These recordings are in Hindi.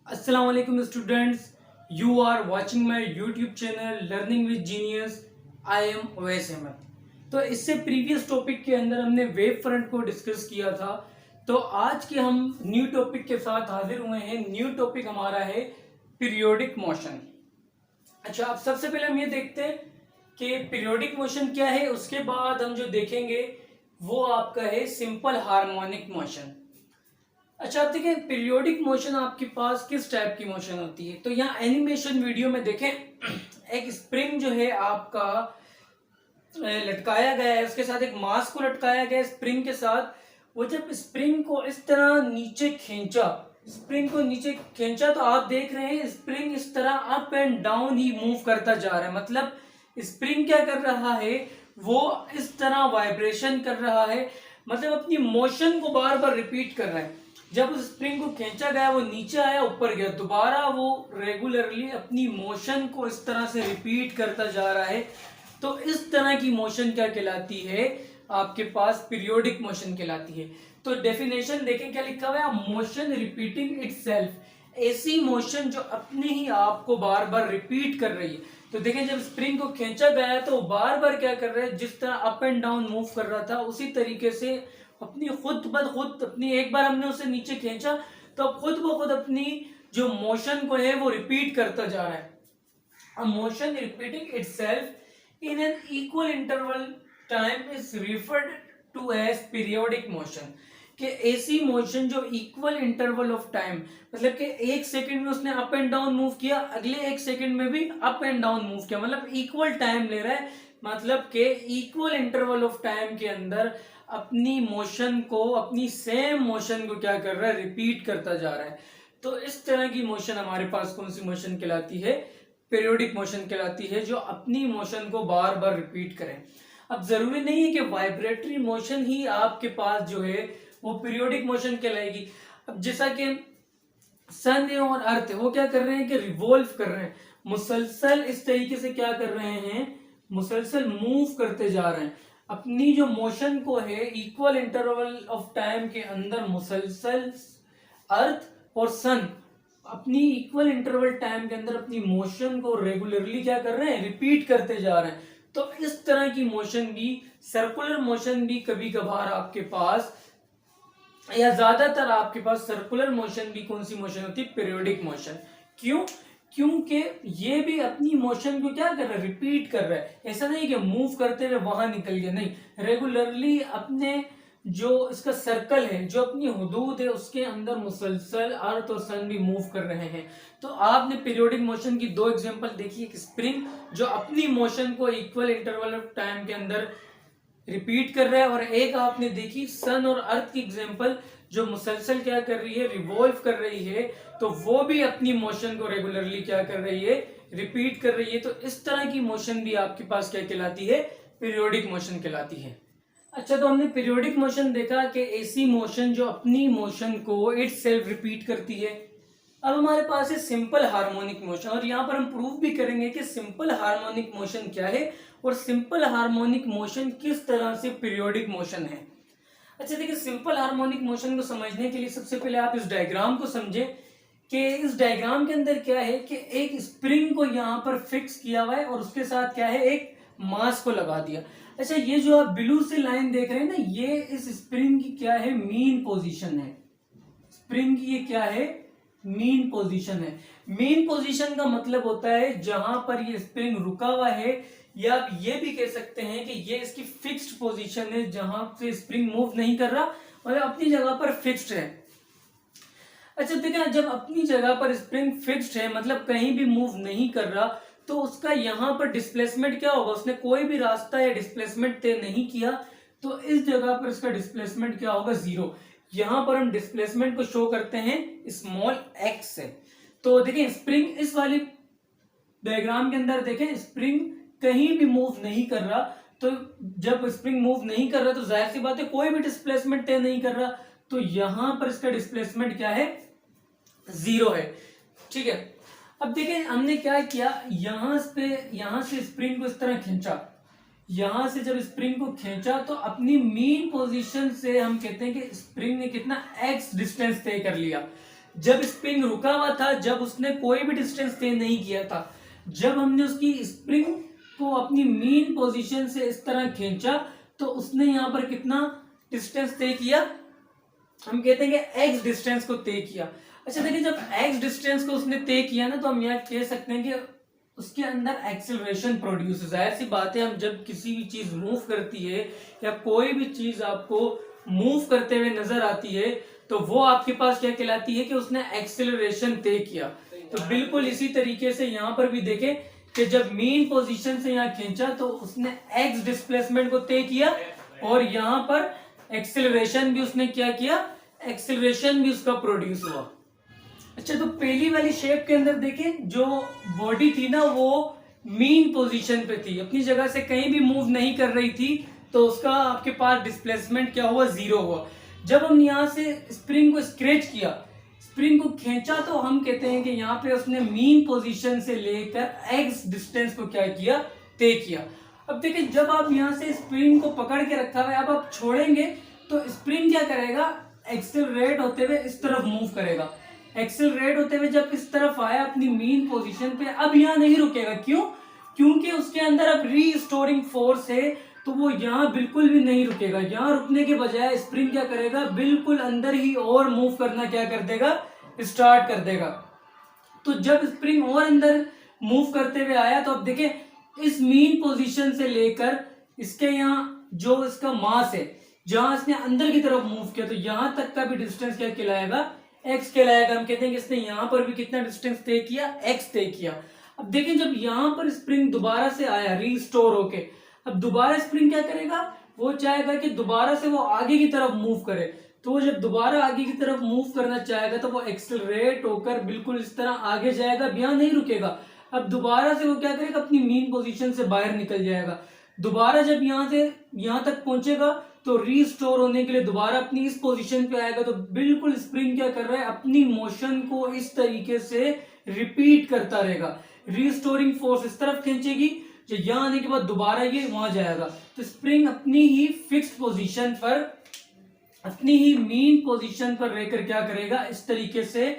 अस्सलाम वालेकुम students, you are watching my YouTube channel learning with genius. I am Owais Ahmed. तो इससे प्रीवियस टॉपिक के अंदर हमने वेव फ्रंट को डिस्कस किया था। तो आज के हम न्यू टॉपिक के साथ हाजिर हुए हैं। न्यू टॉपिक हमारा है पीरियोडिक मोशन। अच्छा, अब सबसे पहले हम ये देखते हैं कि पीरियोडिक मोशन क्या है। उसके बाद हम जो देखेंगे वो आपका है सिंपल हार्मोनिक मोशन। अच्छा, आप देखें पीरियोडिक मोशन आपके पास किस टाइप की मोशन होती है। तो यहाँ एनिमेशन वीडियो में देखें एक स्प्रिंग जो है आपका लटकाया गया है, उसके साथ एक मास को लटकाया गया है स्प्रिंग के साथ। वो जब स्प्रिंग को इस तरह नीचे खींचा, स्प्रिंग को नीचे खींचा, तो आप देख रहे हैं स्प्रिंग इस तरह up and down he move करता जा रहा है। मतलब स्प्रिंग क्या कर रहा है, वो इस तरह वाइब्रेशन कर रहा है, मतलब अपनी मोशन को बार बार रिपीट कर रहा है। जब उस स्प्रिंग को खींचा गया, वो नीचे आया, ऊपर गया, दोबारा वो रेगुलरली अपनी मोशन को इस तरह से रिपीट करता जा रहा है। तो इस तरह की मोशन क्या कहलाती है, आपके पास पीरियोडिक मोशन कहलाती है। तो डेफिनेशन देखें क्या लिखा हुआ है, मोशन रिपीटिंग इटसेल्फ। ऐसी मोशन जो अपने ही आप को बार बार रिपीट कर रही है। तो देखें जब स्प्रिंग को खींचा गया तो बार बार क्या कर रहा है, जिस तरह अप एंड डाउन मूव कर रहा था उसी तरीके से अपनी खुद ब खुद अपनी, एक बार हमने उसे नीचे खींचा तो खुद ब खुद अपनी जो मोशन को है वो रिपीट करता जा रहा है। A motion repeating itself in an equal interval time is referred to as periodic motion। कि ऐसी मोशन जो इक्वल इंटरवल ऑफ टाइम, मतलब कि एक सेकंड में उसने अप एंड डाउन मूव किया, अगले एक सेकंड में भी अप एंड डाउन मूव किया, मतलब इक्वल टाइम ले रहा है। मतलब कि इक्वल इंटरवल ऑफ टाइम के अंदर अपनी मोशन को, अपनी सेम मोशन को क्या कर रहा है, रिपीट करता जा रहा है। तो इस तरह की मोशन हमारे पास कौन सी मोशन कहलाती है, पीरियोडिक मोशन कहलाती है, जो अपनी मोशन को बार बार रिपीट करें। अब जरूरी नहीं है कि वाइब्रेटरी मोशन ही आपके पास जो है वो पीरियोडिक मोशन कहलाएगी। अब जैसा कि सन और अर्थ वो क्या कर रहे हैं कि रिवॉल्व कर रहे हैं, मुसलसल इस तरीके से क्या कर रहे हैं, मुसलसल मूव करते जा रहे हैं। अपनी जो मोशन को है इक्वल इंटरवल ऑफ टाइम के अंदर मुसलसल अर्थ और सन अपनी इक्वल इंटरवल टाइम के अंदर अपनी मोशन को रेगुलरली क्या कर रहे हैं, रिपीट करते जा रहे हैं। तो इस तरह की मोशन भी, सर्कुलर मोशन भी कभी कभार आपके पास, या ज्यादातर आपके पास सर्कुलर मोशन भी कौन सी मोशन होती है, पीरियोडिक मोशन। क्यों? क्योंकि ये भी अपनी मोशन को क्या कर रहा है, रिपीट कर रहा है। ऐसा नहीं कि मूव करते हुए वहां निकल गया, नहीं, रेगुलरली अपने जो इसका सर्कल है, जो अपनी हुदूद है, उसके अंदर मुसलसल अर्थ और सन भी मूव कर रहे हैं। तो आपने पीरियोडिक मोशन की दो एग्जांपल देखी, एक स्प्रिंग जो अपनी मोशन को इक्वल इंटरवल ऑफ टाइम के अंदर रिपीट कर रहा है, और एक आपने देखी सन और अर्थ की एग्जांपल जो मुसलसल क्या कर रही है, रिवॉल्व कर रही है। तो वो भी अपनी मोशन को रेगुलरली क्या कर रही है, रिपीट कर रही है। तो इस तरह की मोशन भी आपके पास क्या कहलाती है, पीरियोडिक मोशन कहलाती है। अच्छा, तो हमने पीरियोडिक मोशन देखा कि ऐसी मोशन जो अपनी मोशन को इट सेल्फ रिपीट करती है। अब हमारे पास है सिंपल हार्मोनिक मोशन, और यहाँ पर हम प्रूव भी करेंगे कि सिंपल हार्मोनिक मोशन क्या है और सिंपल हार्मोनिक मोशन किस तरह से पीरियोडिक मोशन है। अच्छा देखिए, सिंपल हार्मोनिक मोशन को समझने के लिए सबसे पहले आप इस डायग्राम को समझें कि इस डायग्राम के अंदर क्या है कि एक स्प्रिंग को यहाँ पर फिक्स किया हुआ है और उसके साथ क्या है, एक मास को लगा दिया। अच्छा, ये जो आप ब्लू से लाइन देख रहे हैं ना, ये इस स्प्रिंग की क्या है, मीन पोजीशन है। स्प्रिंग की ये क्या है, मीन पोजीशन है। मीन पोजीशन का मतलब होता है जहां पर ये स्प्रिंग रुका हुआ है, या आप ये भी कह सकते हैं कि ये इसकी फिक्स्ड पोजीशन है, जहां से स्प्रिंग मूव नहीं कर रहा, मतलब अपनी जगह पर फिक्स्ड है। अच्छा देखिए, जब अपनी जगह पर स्प्रिंग फिक्स्ड है, मतलब कहीं भी मूव नहीं कर रहा, तो उसका यहां पर डिस्प्लेसमेंट क्या होगा, उसने कोई भी रास्ता या डिस्प्लेसमेंट तय नहीं किया, तो इस जगह पर इसका डिस्प्लेसमेंट क्या होगा, जीरो। यहां पर हम डिस्प्लेसमेंट को शो करते हैं स्मॉल एक्स से। तो देखिए स्प्रिंग इस वाली डायग्राम के अंदर देखें, स्प्रिंग कहीं भी मूव नहीं कर रहा। तो जब स्प्रिंग मूव नहीं कर रहा तो जाहिर सी बात है कोई भी डिस्प्लेसमेंट तय नहीं कर रहा, तो यहां पर इसका डिस्प्लेसमेंट क्या है, जीरो है। ठीक है, अब देखिए हमने क्या किया, यहां से स्प्रिंग को इस तरह खींचा, यहां से जब स्प्रिंग को खींचा तो अपनी मीन पोजीशन से हम कहते हैं कि स्प्रिंग ने कितना एक्स डिस्टेंस तय कर लिया। जब स्प्रिंग रुका हुआ था, जब उसने कोई भी डिस्टेंस तय नहीं किया था, जब हमने उसकी स्प्रिंग को अपनी मीन पोजीशन से इस तरह खींचा तो उसने यहाँ पर कितना डिस्टेंस तय किया, हम कहते हैं कि एक्स डिस्टेंस को तय किया। अच्छा देखिए, जब एक्स डिस्टेंस को उसने तय किया ना, तो हम यहाँ कह सकते हैं कि उसके अंदर एक्सेलरेशन प्रोड्यूस। जाहिर सी बात है, हम जब किसी भी चीज मूव करती है या कोई भी चीज आपको मूव करते हुए नजर आती है तो वो आपके पास क्या कहलाती है कि उसने एक्सेलरेशन तय किया। तो बिल्कुल इसी तरीके से यहाँ पर भी देखें कि जब मेन पोजीशन से यहाँ खींचा तो उसने एक्स डिस्प्लेसमेंट को तय किया और यहाँ पर एक्सेलरेशन भी उसने क्या किया, एक्सेलरेशन भी उसका प्रोड्यूस हुआ। अच्छा, तो पहली वाली शेप के अंदर देखें, जो बॉडी थी ना वो मीन पोजीशन पे थी, अपनी जगह से कहीं भी मूव नहीं कर रही थी, तो उसका आपके पास डिस्प्लेसमेंट क्या हुआ, जीरो हुआ। जब हम यहाँ से स्प्रिंग को स्क्रैच किया, स्प्रिंग को खींचा, तो हम कहते हैं कि यहाँ पे उसने मीन पोजीशन से लेकर एक्स डिस्टेंस को क्या किया, तय किया। अब देखिए, जब आप यहाँ से स्प्रिंग को पकड़ के रखा हुआ है, अब आप छोड़ेंगे तो स्प्रिंग क्या करेगा, एक्सेलरेट होते हुए इस तरफ मूव करेगा। एक्सेलरेट होते हुए जब इस तरफ आया अपनी मीन पोजीशन पे, अब यहाँ नहीं रुकेगा। क्यों? क्योंकि उसके अंदर अब रीस्टोरिंग फोर्स है, तो वो यहाँ बिल्कुल भी नहीं रुकेगा। यहाँ रुकने के बजाय स्प्रिंग क्या करेगा, बिल्कुल अंदर ही और मूव करना क्या कर देगा, स्टार्ट कर देगा। तो जब स्प्रिंग और अंदर मूव करते हुए आया, तो अब देखें इस मीन पोजीशन से लेकर इसके यहाँ जो इसका मास है, जहां इसने अंदर की तरफ मूव किया, तो यहां तक का भी डिस्टेंस क्या कहलाएगा, एक्स कहलाएगा। हम कहते हैं कि इसने यहां पर भी कितना डिस्टेंस तय किया, एक्स तय किया। अब देखिए, जब यहां पर स्प्रिंग दोबारा से आया रीस्टोर होके, अब दोबारा स्प्रिंग क्या करेगा, वो चाहेगा कि दोबारा से वो आगे की तरफ मूव करे। तो वो जब दोबारा आगे की तरफ मूव करना चाहेगा तो वो एक्सेलरेट होकर बिल्कुल इस तरह आगे जाएगा, यहां नहीं रुकेगा। अब दोबारा से वो क्या करेगा, अपनी मीन पोजीशन से बाहर निकल जाएगा। दोबारा जब यहां से यहां तक पहुंचेगा तो रीस्टोर होने के लिए दोबारा अपनी इस पोजीशन पे आएगा। तो बिल्कुल स्प्रिंग क्या कर रहा है, अपनी मोशन को इस तरीके से रिपीट करता रहेगा। रीस्टोरिंग फोर्स इस तरफ खींचेगी, जो यहां आने के बाद दोबारा ये वहां जाएगा। तो स्प्रिंग अपनी ही फिक्स्ड पोजीशन पर, अपनी ही मीन पोजीशन पर रहकर क्या करेगा, इस तरीके से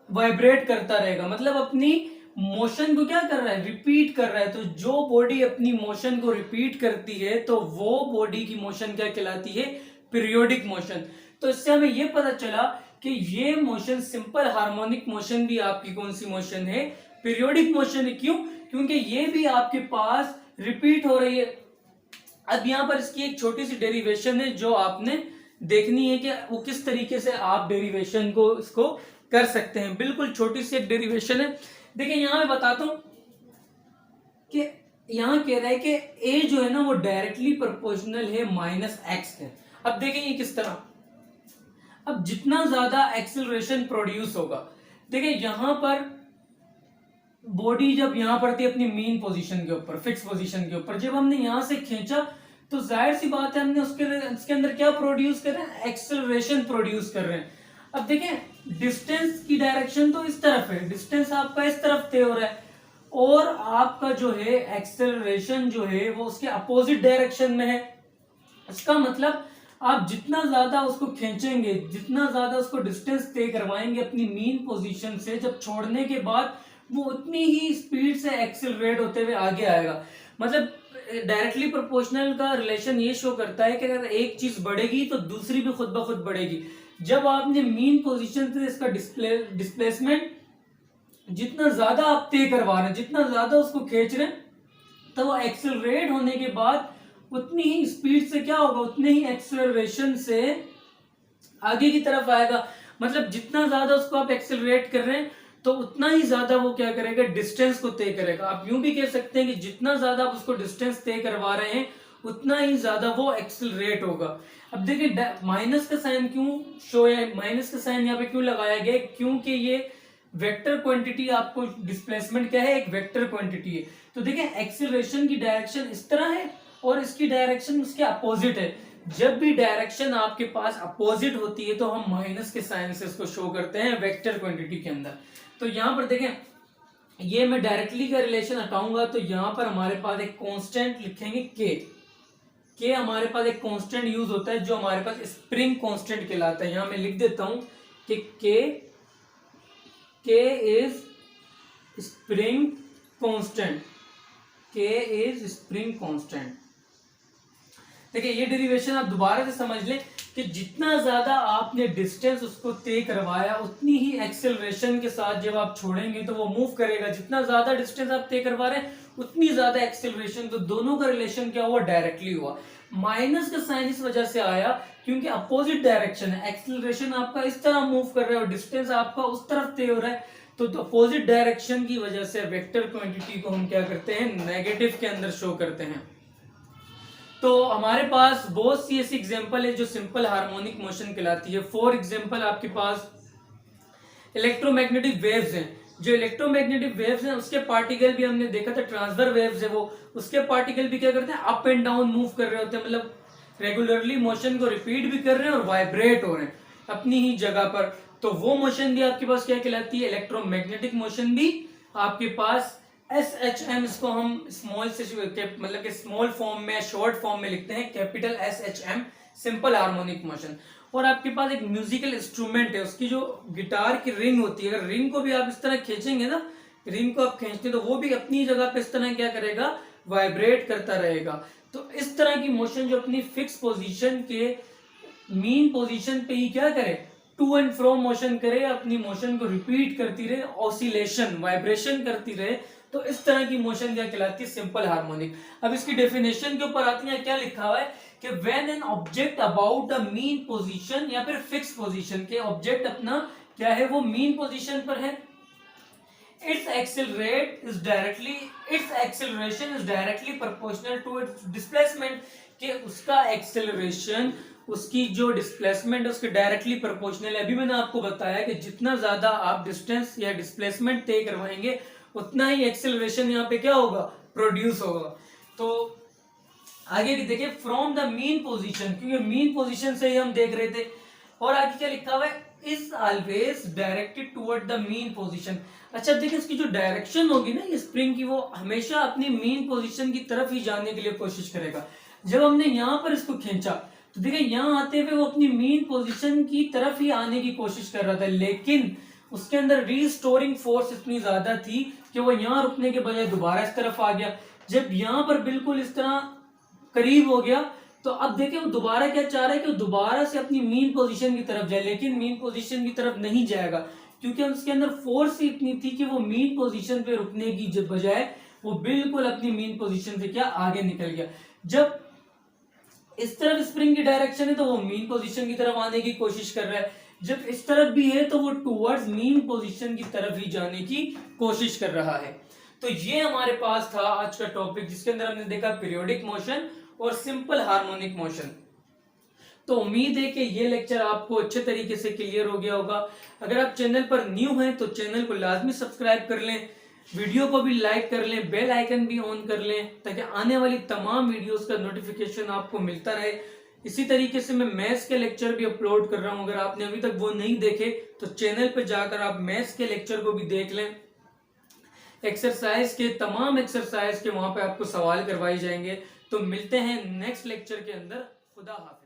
वाइब्रेट करता रहेगा। मतलब अपनी मोशन को क्या कर रहा है, रिपीट कर रहा है। तो जो बॉडी अपनी मोशन को रिपीट करती है तो वो बॉडी की मोशन क्या कहलाती है, पीरियोडिक मोशन। तो इससे हमें यह पता चला कि ये मोशन सिंपल हार्मोनिक मोशन भी आपकी कौन सी मोशन है, पीरियोडिक मोशन है। क्यों? क्योंकि ये भी आपके पास रिपीट हो रही है। अब यहां पर इसकी एक छोटी सी डेरिवेशन है जो आपने देखनी है कि वो किस तरीके से आप डेरिवेशन को इसको कर सकते हैं। बिल्कुल छोटी सी एक डेरिवेशन है। देखिए, यहां मैं बताता हूं कि यहां कह रहा है कि ए जो है ना वो डायरेक्टली प्रोपोर्शनल है माइनस एक्स है। अब देखिए ये किस तरह, अब जितना ज्यादा एक्सेलरेशन प्रोड्यूस होगा, देखिए यहां पर बॉडी जब यहां पर थी अपनी मेन पोजीशन के ऊपर, फिक्स पोजीशन के ऊपर, जब हमने यहां से खींचा तो जाहिर सी बात है हमने उसके अंदर क्या प्रोड्यूस कर रहे हैं, एक्सेलरेशन प्रोड्यूस कर रहे हैं। अब देखें डिस्टेंस की डायरेक्शन तो इस तरफ है, डिस्टेंस आपका इस तरफ तय हो रहा है और आपका जो है एक्सेलरेशन जो है वो उसके अपोजिट डायरेक्शन में है। इसका मतलब आप जितना ज्यादा उसको खींचेंगे, जितना ज्यादा उसको डिस्टेंस तय करवाएंगे अपनी मीन पोजीशन से, जब छोड़ने के बाद वो उतनी ही स्पीड से एक्सेलरेट होते हुए आगे आएगा। मतलब डायरेक्टली प्रोपोर्शनल का रिलेशन ये शो करता है कि अगर एक चीज बढ़ेगी तो दूसरी भी खुद ब खुद बढ़ेगी। जब आपने मीन पोजीशन से इसका डिस्प्लेसमेंट जितना ज्यादा आप तय करवा रहे हैं, जितना ज्यादा उसको खींच रहे हैं, तो वो एक्सेलरेट होने के बाद उतनी ही स्पीड से क्या होगा, उतने ही एक्सेलरेशन से आगे की तरफ आएगा। मतलब जितना ज्यादा उसको आप एक्सेलरेट कर रहे हैं तो उतना ही ज्यादा वो क्या करेगा, डिस्टेंस को तय करेगा। आप यूं भी कह सकते हैं कि जितना ज्यादा आप उसको डिस्टेंस तय करवा रहे हैं उतना ही ज्यादा वो एक्सेलरेट होगा। अब देखिए माइनस का साइन क्यों शो है, माइनस का साइन यहाँ पे क्यों लगाया गया, क्योंकि ये वेक्टर क्वांटिटी, आपको डिस्प्लेसमेंट क्या है, एक वेक्टर क्वांटिटी है। तो देखिए एक्सेलरेशन की डायरेक्शन इस तरह है और इसकी डायरेक्शन उसके अपोजिट है। जब भी डायरेक्शन आपके पास अपोजिट होती है तो हम माइनस के साइन से इसको शो करते हैं वेक्टर क्वांटिटी के अंदर। तो यहां पर देखें, ये मैं डायरेक्टली का रिलेशन हटाऊंगा तो यहां पर हमारे पास एक कांस्टेंट लिखेंगे के हमारे पास एक कांस्टेंट यूज होता है जो हमारे पास स्प्रिंग कांस्टेंट कहलाता है। यहां मैं लिख देता हूं कि के K is spring constant, K is spring constant। देखिए ये डेरिवेशन आप दोबारा से समझ लें कि जितना ज्यादा आपने डिस्टेंस उसको तय करवाया उतनी ही एक्सेलरेशन के साथ जब आप छोड़ेंगे तो वो मूव करेगा। जितना ज्यादा डिस्टेंस आप तय करवा रहे हैं उतनी ज्यादा एक्सेलरेशन। तो दोनों का रिलेशन क्या हुआ, डायरेक्टली हुआ। माइनस का साइन इस वजह से आया क्योंकि अपोजिट डायरेक्शन है, एक्सेलरेशन आपका इस तरह मूव कर रहा है और डिस्टेंस आपका उस तरफ तय हो रहा है। तो अपोजिट डायरेक्शन की वजह से वेक्टर क्वांटिटी को हम क्या करते हैं, नेगेटिव के अंदर शो करते हैं। तो हमारे पास बहुत सी ऐसी एग्जांपल है जो सिंपल हार्मोनिक मोशन कहलाती है। फॉर एग्जांपल आपके पास इलेक्ट्रोमैग्नेटिक वेव्स हैं। जो इलेक्ट्रोमैग्नेटिक वेव्स हैं उसके पार्टिकल भी हमने देखा था, ट्रांसफर वेव्स है वो, उसके पार्टिकल भी क्या करते हैं, अप एंड डाउन मूव कर रहे होते हैं, मतलब रेगुलरली मोशन को रिपीट भी कर रहे हैं और वाइब्रेट हो रहे हैं अपनी ही जगह पर। तो वो मोशन भी आपके पास क्या कहलाती है, इलेक्ट्रोमैग्नेटिक मोशन भी आपके पास SHM, इसको हम स्मॉल से मतलब कि स्मॉल फॉर्म में, शॉर्ट फॉर्म में लिखते हैं, capital SHM, simple harmonic motion. और आपके पास एक म्यूजिकल इंस्ट्रूमेंट है, उसकी जो गिटार की रिंग होती है, अगर रिंग को भी आप इस तरह खींचेंगे ना, रिंग को आप खींचते तो वो भी अपनी जगह पे इस तरह क्या करेगा, वाइब्रेट करता रहेगा। तो इस तरह की मोशन जो अपनी फिक्स पोजीशन के मीन पोजीशन पे ही क्या करे, टू एंड फ्रो मोशन करे, अपनी मोशन को रिपीट करती रहे, ऑसिलेशन, वाइब्रेशन करती रहे, तो इस तरह की मोशन क्या कहलाती है, सिंपल हार्मोनिक। अब इसकी डेफिनेशन के ऊपर आती है, क्या लिखा हुआ है कि when an object about a mean position या फिर फिक्स पोजीशन, के ऑब्जेक्ट अपना क्या है, वो मीन पोजीशन पर है, its acceleration is directly proportional to its displacement, कि उसका एक्सेलरेशन, उसकी जो डिस्प्लेसमेंट है उसके डायरेक्टली प्रोपोर्शनल है। अभी मैंने आपको बताया कि जितना ज्यादा आप डिस्टेंस या डिस्प्लेसमेंट तय करवाएंगे उतना ही एक्सेलरेशन यहाँ पे क्या होगा, प्रोड्यूस होगा। तो आगे भी देखिए, फ्रॉम द मीन पोजीशन, क्योंकि मीन पोजीशन से ही हम देख रहे थे। और आगे क्या लिखा हुआ है, is always directed toward the mean position. अच्छा देखिए, इसकी जो डायरेक्शन होगी ना ये स्प्रिंग की, वो हमेशा अपनी मीन पोजीशन की तरफ ही जाने के लिए कोशिश करेगा। जब हमने यहाँ पर इसको खींचा तो देखिए यहाँ आते हुए वो अपनी मीन पोजीशन की तरफ ही आने की कोशिश कर रहा था, लेकिन उसके अंदर रीस्टोरिंग फोर्स इतनी ज्यादा थी कि वो यहाँ रुकने के बजाय दोबारा इस तरफ आ गया। जब यहाँ पर बिल्कुल इस तरह करीब हो गया तो अब देखिए वो दोबारा क्या चाह रहा है कि दोबारा से अपनी मीन पोजीशन की तरफ जाए, लेकिन मीन पोजीशन की तरफ नहीं जाएगा क्योंकि उसके अंदर फोर्स ही इतनी थी कि वो मीन पोजीशन पे रुकने की बजाय वो बिल्कुल अपनी मीन पोजीशन से क्या आगे निकल गया। जब इस तरफ स्प्रिंग की डायरेक्शन है तो वो मीन पोजीशन की तरफ आने की कोशिश कर रहा है, जब इस तरफ भी है तो वो टुवर्ड्स मीन पोजीशन की तरफ ही जाने की कोशिश कर रहा है। तो ये हमारे पास था आज का टॉपिक, जिसके अंदर हमने देखा पीरियोडिक मोशन और सिंपल हार्मोनिक मोशन। तो उम्मीद है कि ये लेक्चर आपको अच्छे तरीके से क्लियर हो गया होगा। अगर आप चैनल पर न्यू हैं तो चैनल को लाजमी सब्सक्राइब कर लें, वीडियो को भी लाइक कर लें, बेल आइकन भी ऑन कर लें ताकि आने वाली तमाम वीडियोस का नोटिफिकेशन आपको मिलता रहे। इसी तरीके से मैं मैथ्स के लेक्चर भी अपलोड कर रहा हूं, अगर आपने अभी तक वो नहीं देखे तो चैनल पर जाकर आप मैथ्स के लेक्चर को भी देख लें। एक्सरसाइज के तमाम एक्सरसाइज के वहां पे आपको सवाल करवाए जाएंगे। तो मिलते हैं नेक्स्ट लेक्चर के अंदर। खुदा हाफिज।